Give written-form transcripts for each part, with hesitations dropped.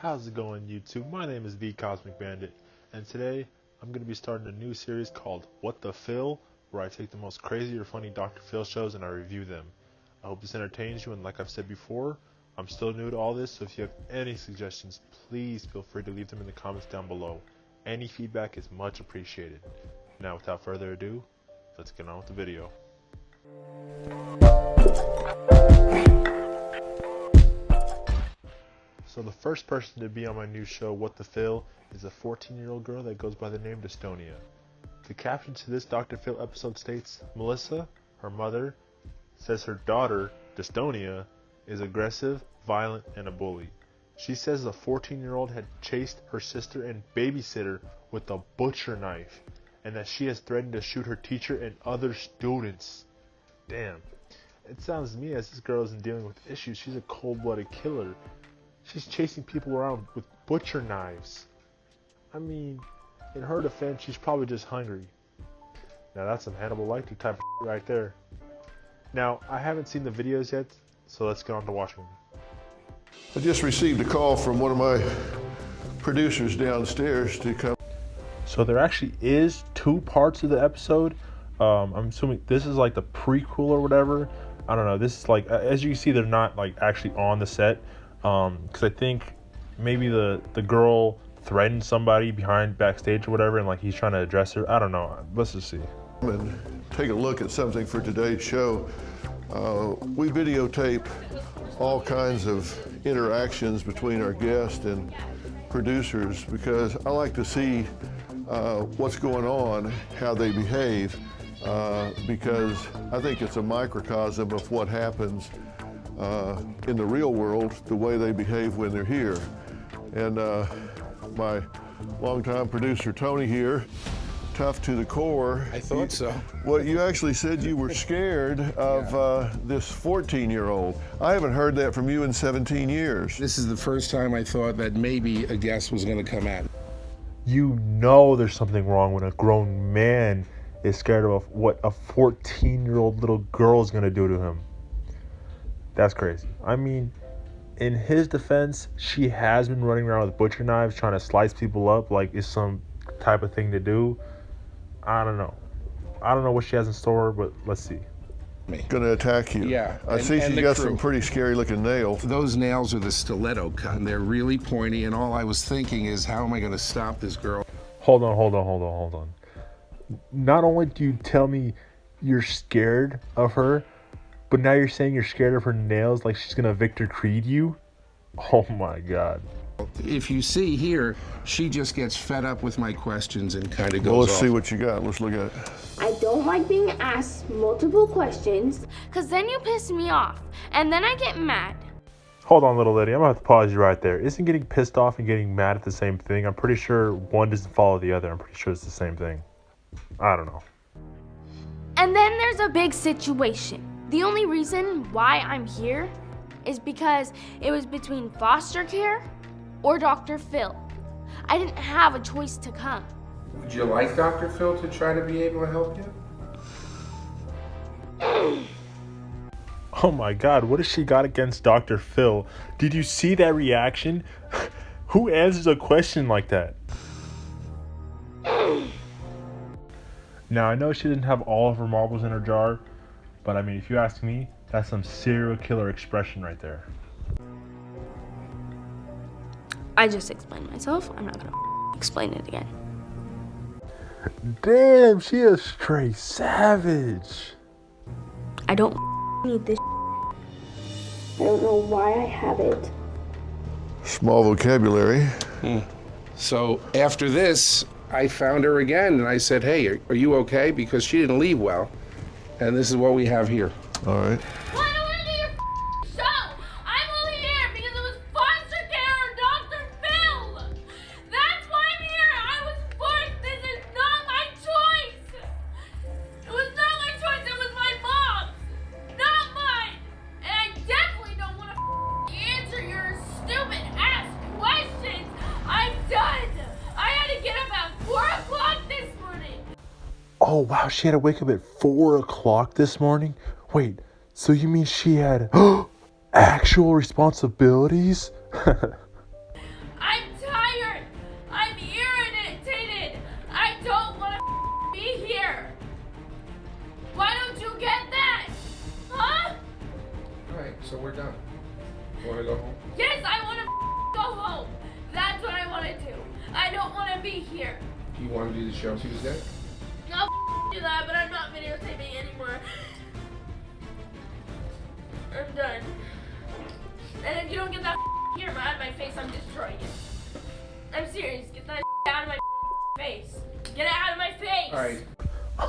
How's it going, YouTube? My name is TheCosmicBandit, and today I'm going to be starting a new series called What the Phil, where I take the most crazy or funny Dr. Phil shows and I review them. I hope this entertains you, and like I've said before, I'm still new to all this, so if you have any suggestions, please feel free to leave them in the comments down below. Any feedback is much appreciated. Now, without further ado, let's get on with the video. So the first person to be on my new show, What the Phil, is a 14-year-old girl that goes by the name Dystonia. The caption to this Dr. Phil episode states, Melissa, her mother, says her daughter, Dystonia, is aggressive, violent, and a bully. She says the 14-year-old had chased her sister and babysitter with a butcher knife, and that she has threatened to shoot her teacher and other students. Damn. It sounds to me as this girl isn't dealing with issues. She's a cold-blooded killer. She's chasing people around with butcher knives. I mean, in her defense, she's probably just hungry. Now that's some Hannibal Lecter type of right there. Now, I haven't seen the videos yet, so let's get on to watching them. I just received a call from one of my producers downstairs to come. So there actually is two parts of the episode. I'm assuming this is like the prequel or whatever. I don't know. This is like, as you can see, they're not like actually on the set. Because I think maybe the girl threatened somebody behind backstage or whatever, and like he's trying to address her. I don't know. Let's just see. And take a look at something for today's show. We videotape all kinds of interactions between our guests and producers because I like to see what's going on, how they behave, because I think it's a microcosm of what happens in the real world, the way they behave when they're here. And my longtime producer Tony here, tough to the core. I thought so. Well, you actually said you were scared of this 14-year-old. I haven't heard that from you in 17 years. This is the first time I thought that maybe a guest was going to come at. You know there's something wrong when a grown man is scared of what a 14-year-old little girl is going to do to him. That's crazy. I mean, in his defense, she has been running around with butcher knives trying to slice people up like it's some type of thing to do. I don't know. I don't know what she has in store, but let's see. Gonna attack you. Yeah. I see she's got some pretty scary looking nails. Those nails are the stiletto cut, and they're really pointy, and all I was thinking is, how am I going to stop this girl? Hold on. Not only do you tell me you're scared of her, but now you're saying you're scared of her nails like she's gonna Victor Creed you? Oh my God. If you see here, she just gets fed up with my questions and kind of goes Well, let's off. see what you got. Let's look at it. I don't like being asked multiple questions, because then you piss me off, and then I get mad. Hold on, little lady. I'm gonna have to pause you right there. Isn't getting pissed off and getting mad at the same thing? I'm pretty sure one doesn't follow the other. I'm pretty sure it's the same thing. I don't know. And then there's a big situation. The only reason why I'm here is because it was between foster care or Dr. Phil. I didn't have a choice to come. Would you like Dr. Phil to try to be able to help you? Oh my God, what has she got against Dr. Phil? Did you see that reaction? Who answers a question like that? Now, I know she didn't have all of her marbles in her jar, but I mean, if you ask me, that's some serial killer expression right there. I just explained myself. I'm not gonna explain it again. Damn, she a straight savage. I don't need this. I don't know why I have it. Small vocabulary. So after this, I found her again, and I said, hey, are you okay? Because she didn't leave well. And this is what we have here. All right. Well, I don't want to do your show. I'm only here because it was foster care or Dr. Phil. That's why I'm here. I was forced. This is not my choice. It was not my choice. It was my mom's, not mine. And I definitely don't want to answer your stupid ass questions. I'm done. I had to get up at 4 o'clock this morning. Oh wow, she had to wake up at 4 o'clock this morning? Wait, so you mean she had actual responsibilities? so we're done. You want to go home? Yes, I want to go home. That's what I want to do. I don't want to be here. You want to do the show Tuesday? I'll do that, but I'm not videotaping anymore. I'm done. And if you don't get that camera out of my face, I'm destroying it. I'm serious. Get that out of my face. Get it out of my face. All right.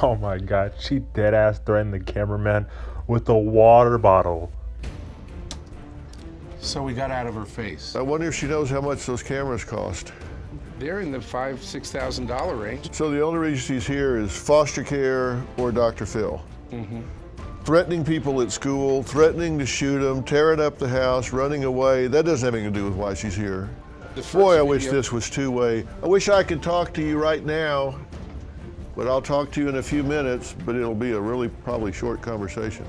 Oh my god, she dead ass threatened the cameraman with a water bottle. So we got out of her face. I wonder if she knows how much those cameras cost. They're in the $5,000-$6,000 range. So the only reason she's here is foster care or Dr. Phil. Threatening people at school, threatening to shoot them, tearing up the house, running away. That doesn't have anything to do with why she's here. Boy, I wish this was two-way. I wish I could talk to you right now, but I'll talk to you in a few minutes, but it'll be a really probably short conversation.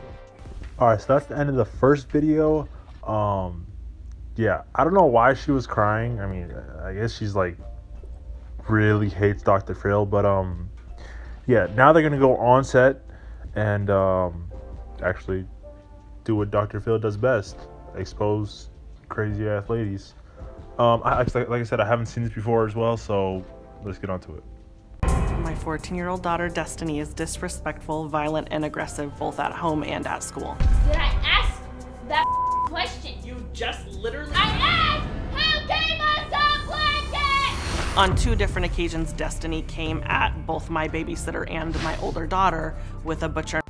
Alright, so that's the end of the first video. Yeah, I don't know why she was crying. I mean, I guess she's like really hates Dr. Phil, but yeah, now they're gonna go on set and actually do what Dr. Phil does best: expose crazy ass ladies. Like I said, I haven't seen this before as well, so let's get on to it. My 14-year-old daughter, Destiny, is disrespectful, violent, and aggressive both at home and at school. Did I ask that question? You just literally... I asked who gave us a blanket! On 2 different occasions, Destiny came at both my babysitter and my older daughter with a butcher.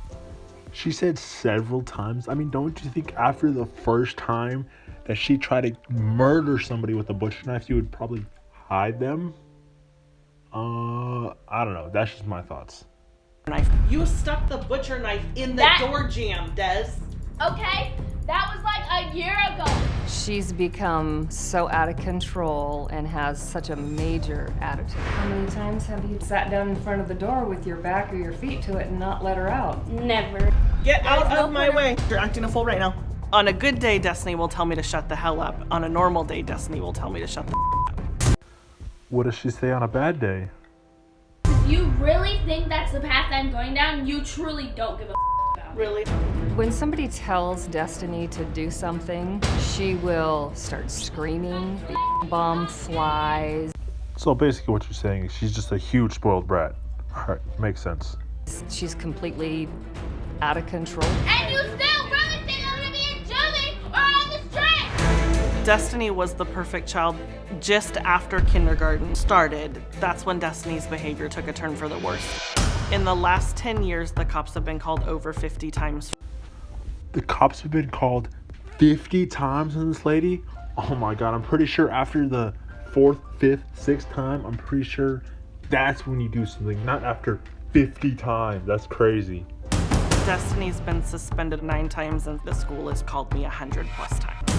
She said several times. I mean, don't you think after the first time that she tried to murder somebody with a butcher knife, you would probably hide them? I don't know. That's just my thoughts. You stuck the butcher knife in the door jamb, Des. Okay, that was like a year ago. She's become so out of control and has such a major attitude. How many times have you sat down in front of the door with your back or your feet to it and not let her out? Never. Get out of my way. You're acting a fool right now. On a good day, Destiny will tell me to shut the hell up. On a normal day, Destiny will tell me to shut the up. What does she say on a bad day? If you really think that's the path I'm going down, you truly don't give a about. Really? When somebody tells Destiny to do something, she will start screaming, the bomb flies. So basically what you're saying is she's just a huge spoiled brat. Alright, makes sense. She's completely out of control. And you still really think I'm gonna be in juvie or on the street? Destiny was the perfect child just after kindergarten started. That's when Destiny's behavior took a turn for the worse. In the last 10 years, the cops have been called over 50 times. The cops have been called 50 times on this lady? Oh my god, I'm pretty sure after the 4th, 5th, 6th time, I'm pretty sure that's when you do something, not after 50 times. That's crazy. Destiny's been suspended 9 times and the school has called me 100+ times.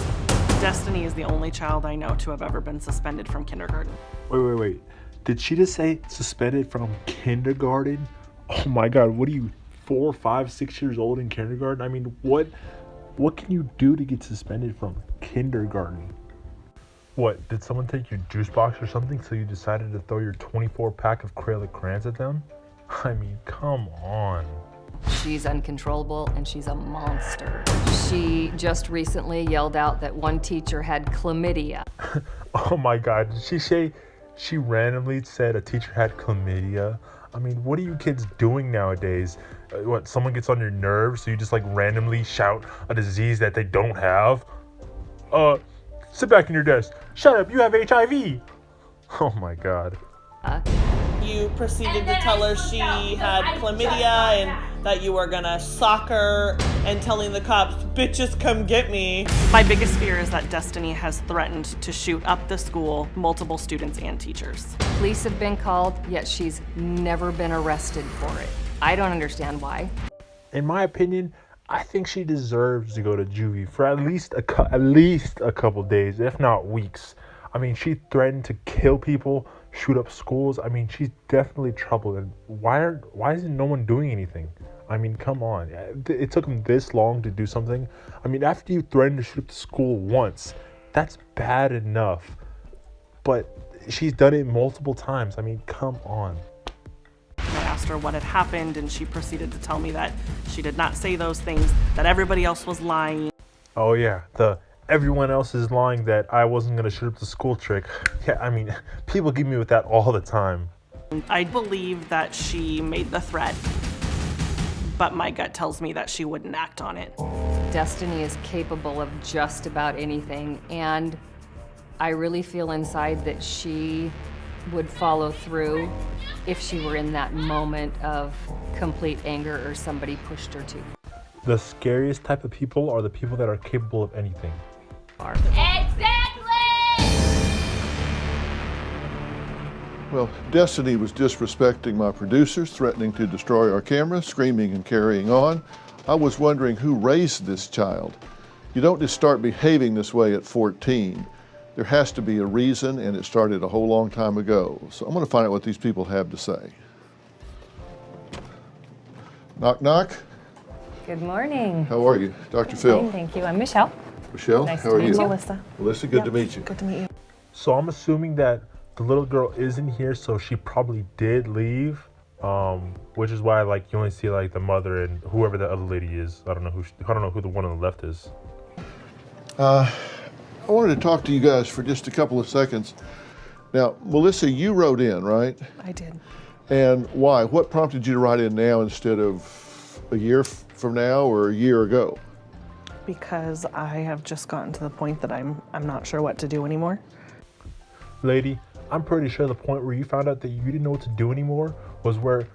Destiny is the only child I know to have ever been suspended from kindergarten. Wait. Did she just say suspended from kindergarten? Oh my god, what are you, 4, 5, 6 years old in kindergarten? I mean, what can you do to get suspended from kindergarten? What, did someone take your juice box or something so you decided to throw your 24 pack of acrylic crayons at them? I mean, come on. She's uncontrollable and she's a monster. She just recently yelled out that one teacher had chlamydia. Oh my god, did she say she randomly said a teacher had chlamydia? I mean, what are you kids doing nowadays? What, someone gets on your nerves so you just like randomly shout a disease that they don't have? Sit back in your desk. Shut up, you have HIV. Oh my god. You proceeded to tell her she had chlamydia and that you were gonna sock her and telling the cops, bitches come get me. My biggest fear is that Destiny has threatened to shoot up the school, multiple students and teachers. Police have been called, yet she's never been arrested for it. I don't understand why. In my opinion, I think she deserves to go to juvie for at least a couple days, if not weeks. I mean, she threatened to kill people, shoot up schools. I mean, she's definitely trouble. And why isn't no one doing anything? I mean, come on. It took them this long to do something. I mean, after you threatened to shoot up the school once, that's bad enough. But she's done it multiple times. I mean, come on. I asked her what had happened and she proceeded to tell me that she did not say those things, that everybody else was lying. Oh yeah, the everyone else is lying that I wasn't gonna shoot up the school trick. Yeah, I mean, people give me with that all the time. I believe that she made the threat, but my gut tells me that she wouldn't act on it. Destiny is capable of just about anything, and I really feel inside that she would follow through if she were in that moment of complete anger or somebody pushed her too The scariest type of people are the people that are capable of anything. far. Exactly! Well, Destiny was disrespecting my producers, threatening to destroy our camera, screaming and carrying on. I was wondering who raised this child. You don't just start behaving this way at 14. There has to be a reason, and it started a whole long time ago. So I'm going to find out what these people have to say. Knock, knock. Good morning. How are you? Dr. Phil. Fine, thank you. I'm Michelle. Michelle, Nice how to are meet you? you. Melissa, Melissa, good to meet you. good to meet you. So I'm assuming that the little girl isn't here, so she probably did leave. Which is why like you only see like the mother and whoever the other lady is. I don't know who the one on the left is. I wanted to talk to you guys for just a couple of seconds. Now, Melissa, you wrote in, right? I did. And why? What prompted you to write in now instead of a year from now or a year ago? Because I have just gotten to the point that I'm not sure what to do anymore. Lady, I'm pretty sure the point where you found out that you didn't know what to do anymore was where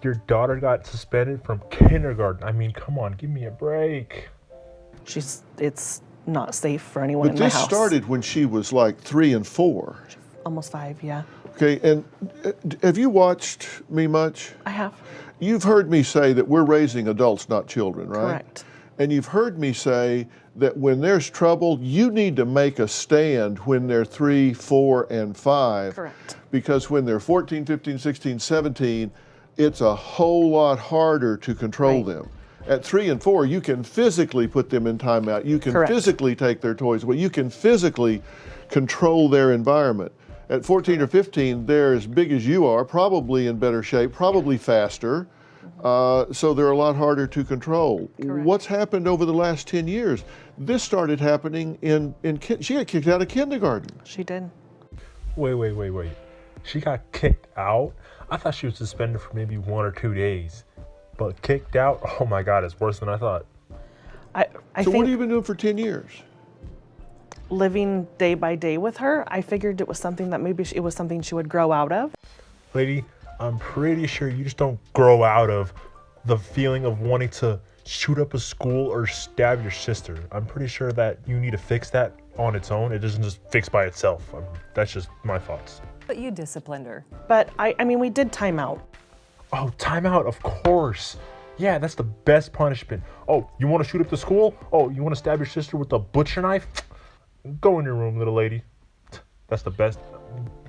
your daughter got suspended from kindergarten. I mean, come on, give me a break. It's not safe for anyone But in my this house. started when she was like 3 and 4. Almost 5, yeah. Okay, and have you watched me much? I have. You've heard me say that we're raising adults, not children, right? Correct. And you've heard me say that when there's trouble, you need to make a stand when they're 3, 4, and 5. Correct. Because when they're 14, 15, 16, 17, it's a whole lot harder to control Right. them. At 3 and 4, you can physically put them in timeout. You can Correct. physically take their toys away. You can physically control their environment. At 14 or 15, they're as big as you are, probably in better shape, probably faster. So they're a lot harder to control. Correct. What's happened over the last 10 years? This started happening she got kicked out of kindergarten. She did. Wait. She got kicked out? I thought she was suspended for maybe 1 or 2 days. But kicked out? Oh my God, it's worse than I thought. I So think what have you been doing for 10 years? living day by day with her, I figured it was something that maybe it was something she would grow out of. Lady, I'm pretty sure you just don't grow out of the feeling of wanting to shoot up a school or stab your sister. I'm pretty sure that you need to fix that on its own. It doesn't just fix by itself. That's just my thoughts. But you disciplined her. But I mean, we did time out. Oh, timeout, of course. Yeah, that's the best punishment. Oh, you want to shoot up the school? Oh, you want to stab your sister with a butcher knife? Go in your room, little lady. That's the best.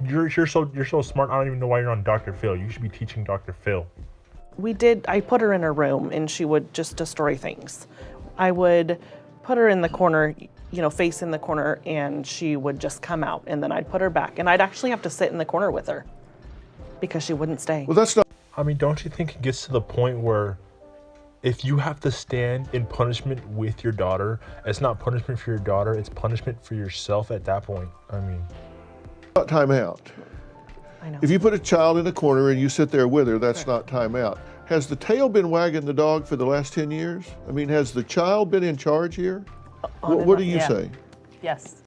You're so smart. I don't even know why you're on Dr. Phil. You should be teaching Dr. Phil. I put her in her room and she would just destroy things. I would put her in the corner, face in the corner, and she would just come out, and then I'd put her back. And I'd actually have to sit in the corner with her because she wouldn't stay. Well, that's not. I mean, don't you think it gets to the point where if you have to stand in punishment with your daughter, it's not punishment for your daughter, it's punishment for yourself at that point? I mean, Not time out. I know. If you put a child in a corner and you sit there with her, that's not time out. Has the tail been wagging the dog for the last 10 years? I mean, has the child been in charge here? On and What on, do you yeah. say? Yes.